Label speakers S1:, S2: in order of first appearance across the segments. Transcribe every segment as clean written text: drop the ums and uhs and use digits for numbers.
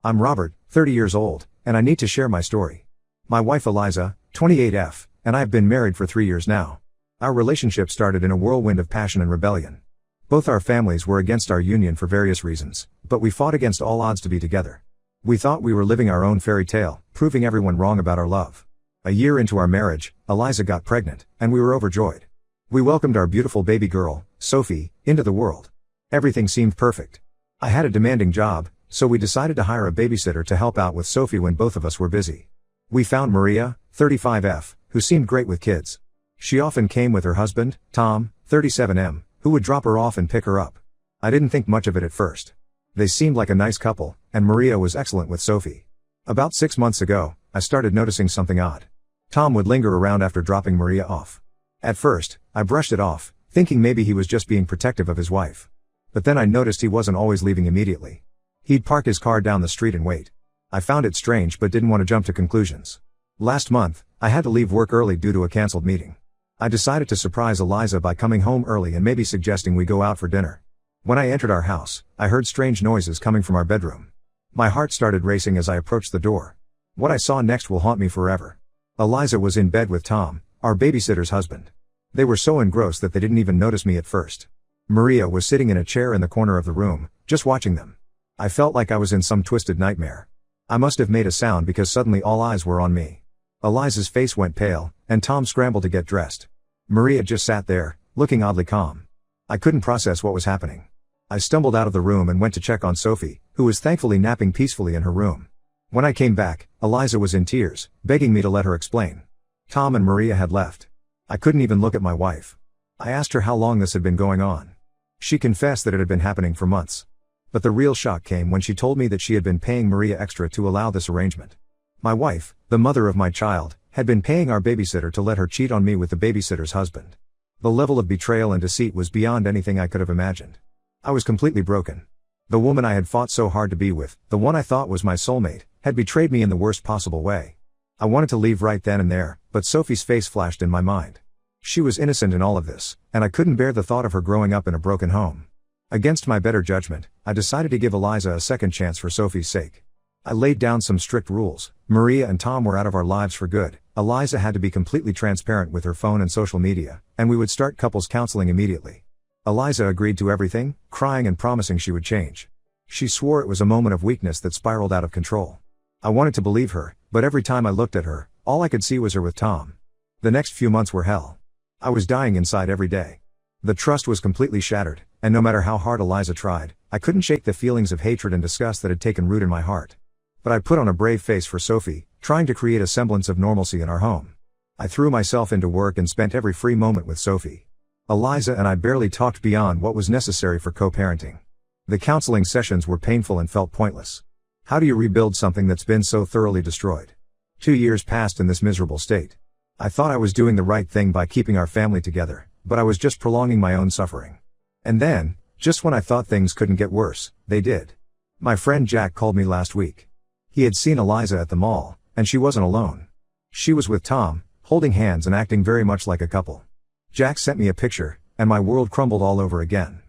S1: I'm Robert, 30 years old, and I need to share my story. My wife Eliza, 28F, and I have been married for 3 years now. Our relationship started in a whirlwind of passion and rebellion. Both our families were against our union for various reasons, but we fought against all odds to be together. We thought we were living our own fairy tale, proving everyone wrong about our love. A year into our marriage, Eliza got pregnant, and we were overjoyed. We welcomed our beautiful baby girl, Sophie, into the world. Everything seemed perfect. I had a demanding job, so we decided to hire a babysitter to help out with Sophie when both of us were busy. We found Maria, 35F, who seemed great with kids. She often came with her husband, Tom, 37M, who would drop her off and pick her up. I didn't think much of it at first. They seemed like a nice couple, and Maria was excellent with Sophie. About 6 months ago, I started noticing something odd. Tom would linger around after dropping Maria off. At first, I brushed it off, thinking maybe he was just being protective of his wife. But then I noticed he wasn't always leaving immediately. He'd park his car down the street and wait. I found it strange but didn't want to jump to conclusions. Last month, I had to leave work early due to a cancelled meeting. I decided to surprise Eliza by coming home early and maybe suggesting we go out for dinner. When I entered our house, I heard strange noises coming from our bedroom. My heart started racing as I approached the door. What I saw next will haunt me forever. Eliza was in bed with Tom, our babysitter's husband. They were so engrossed that they didn't even notice me at first. Maria was sitting in a chair in the corner of the room, just watching them. I felt like I was in some twisted nightmare. I must have made a sound because suddenly all eyes were on me. Eliza's face went pale, and Tom scrambled to get dressed. Maria just sat there, looking oddly calm. I couldn't process what was happening. I stumbled out of the room and went to check on Sophie, who was thankfully napping peacefully in her room. When I came back, Eliza was in tears, begging me to let her explain. Tom and Maria had left. I couldn't even look at my wife. I asked her how long this had been going on. She confessed that it had been happening for months. But the real shock came when she told me that she had been paying Maria extra to allow this arrangement. My wife, the mother of my child, had been paying our babysitter to let her cheat on me with the babysitter's husband. The level of betrayal and deceit was beyond anything I could have imagined. I was completely broken. The woman I had fought so hard to be with, the one I thought was my soulmate, had betrayed me in the worst possible way. I wanted to leave right then and there, but Sophie's face flashed in my mind. She was innocent in all of this, and I couldn't bear the thought of her growing up in a broken home. Against my better judgment, I decided to give Eliza a second chance for Sophie's sake. I laid down some strict rules. Maria and Tom were out of our lives for good. Eliza had to be completely transparent with her phone and social media, and we would start couples counseling immediately. Eliza agreed to everything, crying and promising she would change. She swore it was a moment of weakness that spiraled out of control. I wanted to believe her, but every time I looked at her, all I could see was her with Tom. The next few months were hell. I was dying inside every day. The trust was completely shattered, and no matter how hard Eliza tried, I couldn't shake the feelings of hatred and disgust that had taken root in my heart. But I put on a brave face for Sophie, trying to create a semblance of normalcy in our home. I threw myself into work and spent every free moment with Sophie. Eliza and I barely talked beyond what was necessary for co-parenting. The counseling sessions were painful and felt pointless. How do you rebuild something that's been so thoroughly destroyed? 2 years passed in this miserable state. I thought I was doing the right thing by keeping our family together, but I was just prolonging my own suffering. And then, just when I thought things couldn't get worse, they did. My friend Jack called me last week. He had seen Eliza at the mall, and she wasn't alone. She was with Tom, holding hands and acting very much like a couple. Jack sent me a picture, and my world crumbled all over again.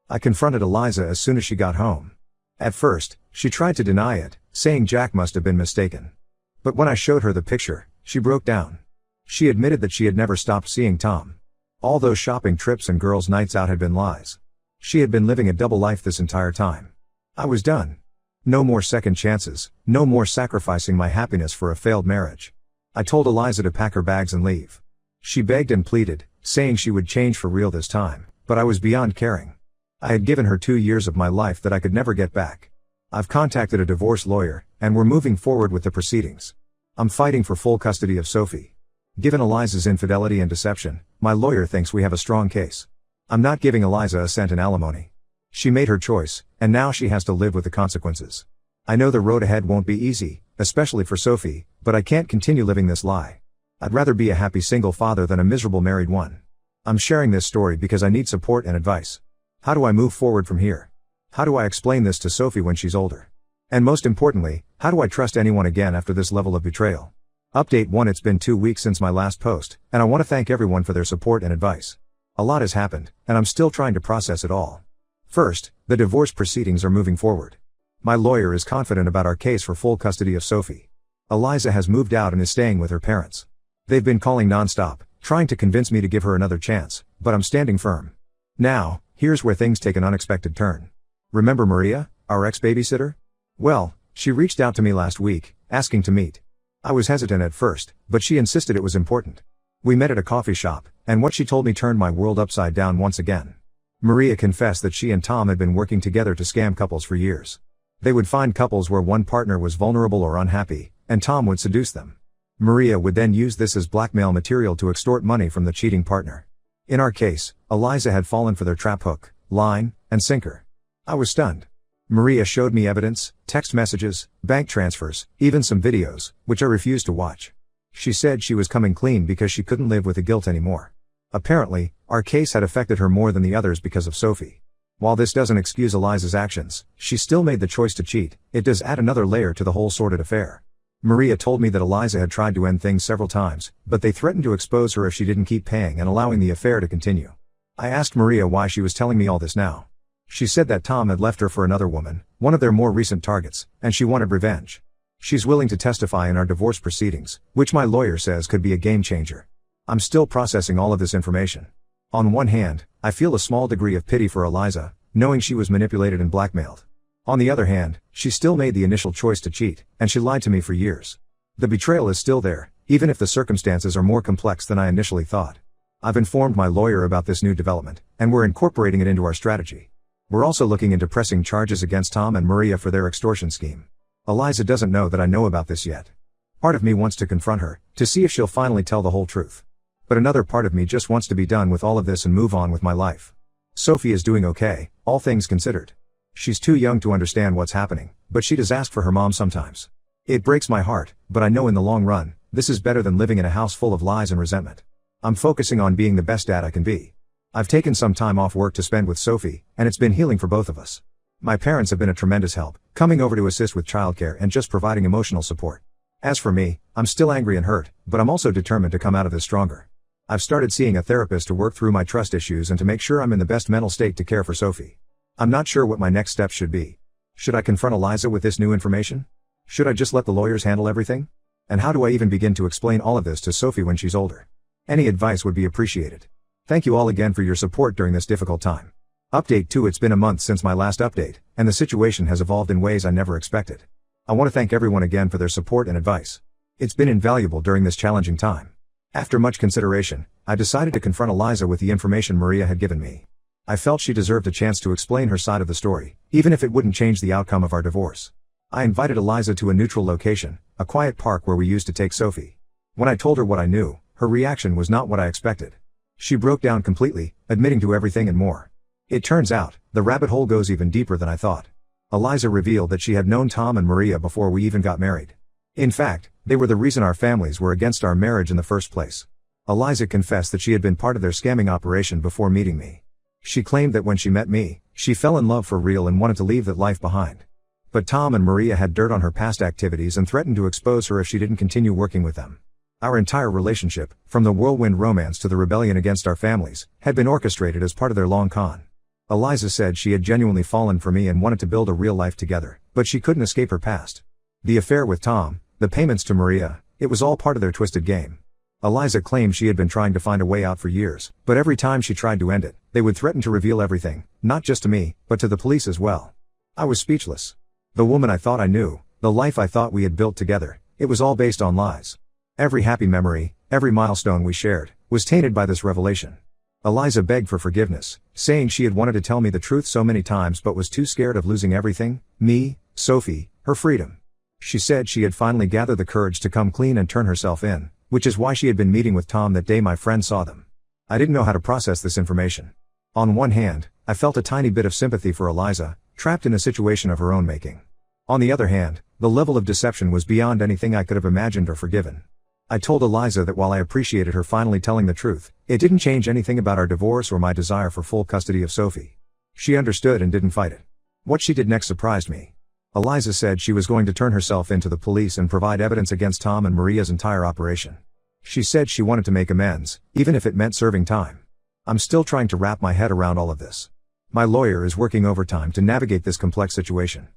S1: I confronted Eliza as soon as she got home. At first, she tried to deny it, saying Jack must have been mistaken. But when I showed her the picture, she broke down. She admitted that she had never stopped seeing Tom. All those shopping trips and girls' nights out had been lies. She had been living a double life this entire time. I was done. No more second chances, no more sacrificing my happiness for a failed marriage. I told Eliza to pack her bags and leave. She begged and pleaded, saying she would change for real this time, but I was beyond caring. I had given her 2 years of my life that I could never get back. I've contacted a divorce lawyer, and we're moving forward with the proceedings. I'm fighting for full custody of Sophie. Given Eliza's infidelity and deception, my lawyer thinks we have a strong case. I'm not giving Eliza a cent in alimony. She made her choice, and now she has to live with the consequences. I know the road ahead won't be easy, especially for Sophie, but I can't continue living this lie. I'd rather be a happy single father than a miserable married one. I'm sharing this story because I need support and advice. How do I move forward from here? How do I explain this to Sophie when she's older? And most importantly, how do I trust anyone again after this level of betrayal? Update 1. It's been 2 weeks since my last post, and I want to thank everyone for their support and advice. A lot has happened, and I'm still trying to process it all. First, the divorce proceedings are moving forward. My lawyer is confident about our case for full custody of Sophie. Eliza has moved out and is staying with her parents. They've been calling nonstop, trying to convince me to give her another chance, but I'm standing firm. Now, here's where things take an unexpected turn. Remember Maria, our ex-babysitter? Well, she reached out to me last week, asking to meet. I was hesitant at first, but she insisted it was important. We met at a coffee shop, and what she told me turned my world upside down once again. Maria confessed that she and Tom had been working together to scam couples for years. They would find couples where one partner was vulnerable or unhappy, and Tom would seduce them. Maria would then use this as blackmail material to extort money from the cheating partner. In our case, Eliza had fallen for their trap hook, line, and sinker. I was stunned. Maria showed me evidence, text messages, bank transfers, even some videos, which I refused to watch. She said she was coming clean because she couldn't live with the guilt anymore. Apparently, our case had affected her more than the others because of Sophie. While this doesn't excuse Eliza's actions, she still made the choice to cheat. It does add another layer to the whole sordid affair. Maria told me that Eliza had tried to end things several times, but they threatened to expose her if she didn't keep paying and allowing the affair to continue. I asked Maria why she was telling me all this now. She said that Tom had left her for another woman, one of their more recent targets, and she wanted revenge. She's willing to testify in our divorce proceedings, which my lawyer says could be a game changer. I'm still processing all of this information. On one hand, I feel a small degree of pity for Eliza, knowing she was manipulated and blackmailed. On the other hand, she still made the initial choice to cheat, and she lied to me for years. The betrayal is still there, even if the circumstances are more complex than I initially thought. I've informed my lawyer about this new development, and we're incorporating it into our strategy. We're also looking into pressing charges against Tom and Maria for their extortion scheme. Eliza doesn't know that I know about this yet. Part of me wants to confront her, to see if she'll finally tell the whole truth. But another part of me just wants to be done with all of this and move on with my life. Sophie is doing okay, all things considered. She's too young to understand what's happening, but she does ask for her mom sometimes. It breaks my heart, but I know in the long run, this is better than living in a house full of lies and resentment. I'm focusing on being the best dad I can be. I've taken some time off work to spend with Sophie, and it's been healing for both of us. My parents have been a tremendous help, coming over to assist with childcare and just providing emotional support. As for me, I'm still angry and hurt, but I'm also determined to come out of this stronger. I've started seeing a therapist to work through my trust issues and to make sure I'm in the best mental state to care for Sophie. I'm not sure what my next steps should be. Should I confront Eliza with this new information? Should I just let the lawyers handle everything? And how do I even begin to explain all of this to Sophie when she's older? Any advice would be appreciated. Thank you all again for your support during this difficult time. Update 2: It's been a month since my last update, and the situation has evolved in ways I never expected. I want to thank everyone again for their support and advice. It's been invaluable during this challenging time. After much consideration, I decided to confront Eliza with the information Maria had given me. I felt she deserved a chance to explain her side of the story, even if it wouldn't change the outcome of our divorce. I invited Eliza to a neutral location, a quiet park where we used to take Sophie. When I told her what I knew, her reaction was not what I expected. She broke down completely, admitting to everything and more. It turns out, the rabbit hole goes even deeper than I thought. Eliza revealed that she had known Tom and Maria before we even got married. In fact, they were the reason our families were against our marriage in the first place. Eliza confessed that she had been part of their scamming operation before meeting me. She claimed that when she met me, she fell in love for real and wanted to leave that life behind. But Tom and Maria had dirt on her past activities and threatened to expose her if she didn't continue working with them. Our entire relationship, from the whirlwind romance to the rebellion against our families, had been orchestrated as part of their long con. Eliza said she had genuinely fallen for me and wanted to build a real life together, but she couldn't escape her past. The affair with Tom, the payments to Maria, it was all part of their twisted game. Eliza claimed she had been trying to find a way out for years, but every time she tried to end it, they would threaten to reveal everything, not just to me, but to the police as well. I was speechless. The woman I thought I knew, the life I thought we had built together, it was all based on lies. Every happy memory, every milestone we shared, was tainted by this revelation. Eliza begged for forgiveness, saying she had wanted to tell me the truth so many times but was too scared of losing everything, me, Sophie, her freedom. She said she had finally gathered the courage to come clean and turn herself in, which is why she had been meeting with Tom that day my friend saw them. I didn't know how to process this information. On one hand, I felt a tiny bit of sympathy for Eliza, trapped in a situation of her own making. On the other hand, the level of deception was beyond anything I could have imagined or forgiven. I told Eliza that while I appreciated her finally telling the truth, it didn't change anything about our divorce or my desire for full custody of Sophie. She understood and didn't fight it. What she did next surprised me. Eliza said she was going to turn herself in to the police and provide evidence against Tom and Maria's entire operation. She said she wanted to make amends, even if it meant serving time. I'm still trying to wrap my head around all of this. My lawyer is working overtime to navigate this complex situation.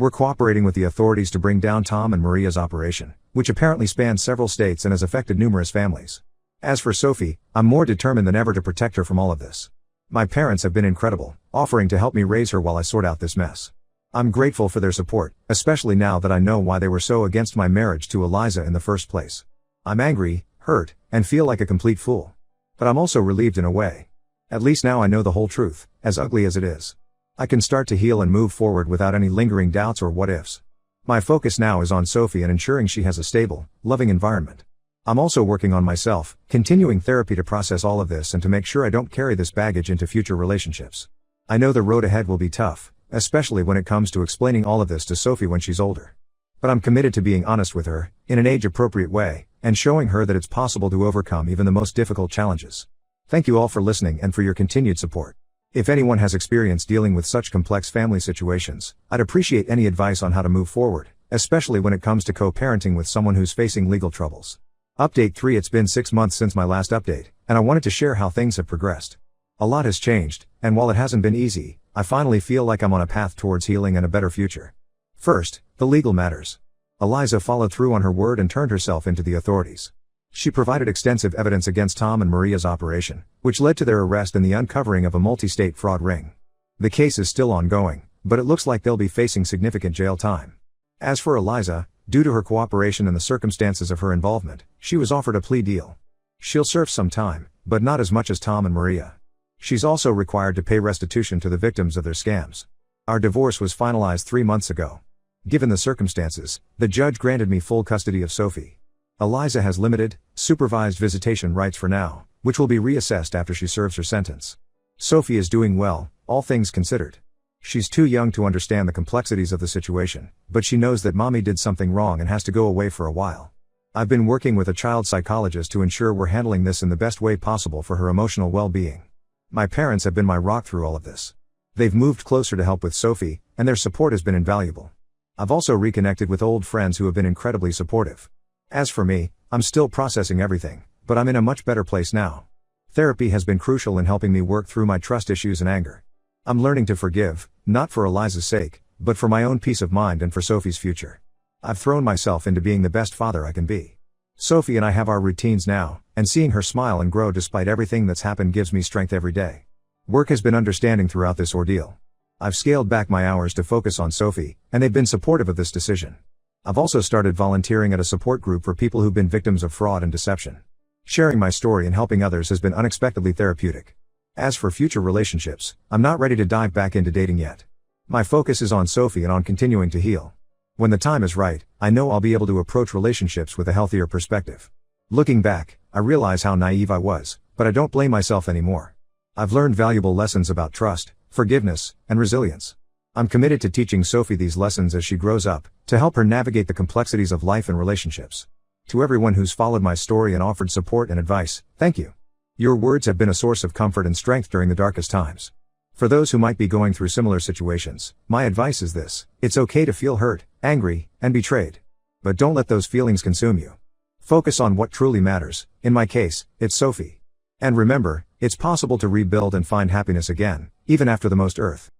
S1: We're cooperating with the authorities to bring down Tom and Maria's operation, which apparently spans several states and has affected numerous families. As for Sophie, I'm more determined than ever to protect her from all of this. My parents have been incredible, offering to help me raise her while I sort out this mess. I'm grateful for their support, especially now that I know why they were so against my marriage to Eliza in the first place. I'm angry, hurt, and feel like a complete fool. But I'm also relieved in a way. At least now I know the whole truth, as ugly as it is. I can start to heal and move forward without any lingering doubts or what-ifs. My focus now is on Sophie and ensuring she has a stable, loving environment. I'm also working on myself, continuing therapy to process all of this and to make sure I don't carry this baggage into future relationships. I know the road ahead will be tough, especially when it comes to explaining all of this to Sophie when she's older. But I'm committed to being honest with her, in an age-appropriate way, and showing her that it's possible to overcome even the most difficult challenges. Thank you all for listening and for your continued support. If anyone has experience dealing with such complex family situations, I'd appreciate any advice on how to move forward, especially when it comes to co-parenting with someone who's facing legal troubles. Update 3: It's been 6 months since my last update, and I wanted to share how things have progressed. A lot has changed, and while it hasn't been easy, I finally feel like I'm on a path towards healing and a better future. First, the legal matters. Eliza followed through on her word and turned herself into the authorities. She provided extensive evidence against Tom and Maria's operation, which led to their arrest and the uncovering of a multi-state fraud ring. The case is still ongoing, but it looks like they'll be facing significant jail time. As for Eliza, due to her cooperation and the circumstances of her involvement, she was offered a plea deal. She'll serve some time, but not as much as Tom and Maria. She's also required to pay restitution to the victims of their scams. Our divorce was finalized 3 months ago. Given the circumstances, the judge granted me full custody of Sophie. Eliza has limited, supervised visitation rights for now, which will be reassessed after she serves her sentence. Sophie is doing well, all things considered. She's too young to understand the complexities of the situation, but she knows that mommy did something wrong and has to go away for a while. I've been working with a child psychologist to ensure we're handling this in the best way possible for her emotional well-being. My parents have been my rock through all of this. They've moved closer to help with Sophie, and their support has been invaluable. I've also reconnected with old friends who have been incredibly supportive. As for me, I'm still processing everything, but I'm in a much better place now. Therapy has been crucial in helping me work through my trust issues and anger. I'm learning to forgive, not for Eliza's sake, but for my own peace of mind and for Sophie's future. I've thrown myself into being the best father I can be. Sophie and I have our routines now, and seeing her smile and grow despite everything that's happened gives me strength every day. Work has been understanding throughout this ordeal. I've scaled back my hours to focus on Sophie, and they've been supportive of this decision. I've also started volunteering at a support group for people who've been victims of fraud and deception. Sharing my story and helping others has been unexpectedly therapeutic. As for future relationships, I'm not ready to dive back into dating yet. My focus is on Sophie and on continuing to heal. When the time is right, I know I'll be able to approach relationships with a healthier perspective. Looking back, I realize how naive I was, but I don't blame myself anymore. I've learned valuable lessons about trust, forgiveness, and resilience. I'm committed to teaching Sophie these lessons as she grows up, to help her navigate the complexities of life and relationships. To everyone who's followed my story and offered support and advice, thank you. Your words have been a source of comfort and strength during the darkest times. For those who might be going through similar situations, my advice is this: it's okay to feel hurt, angry, and betrayed. But don't let those feelings consume you. Focus on what truly matters. In my case, it's Sophie. And remember, it's possible to rebuild and find happiness again, even after the most earth.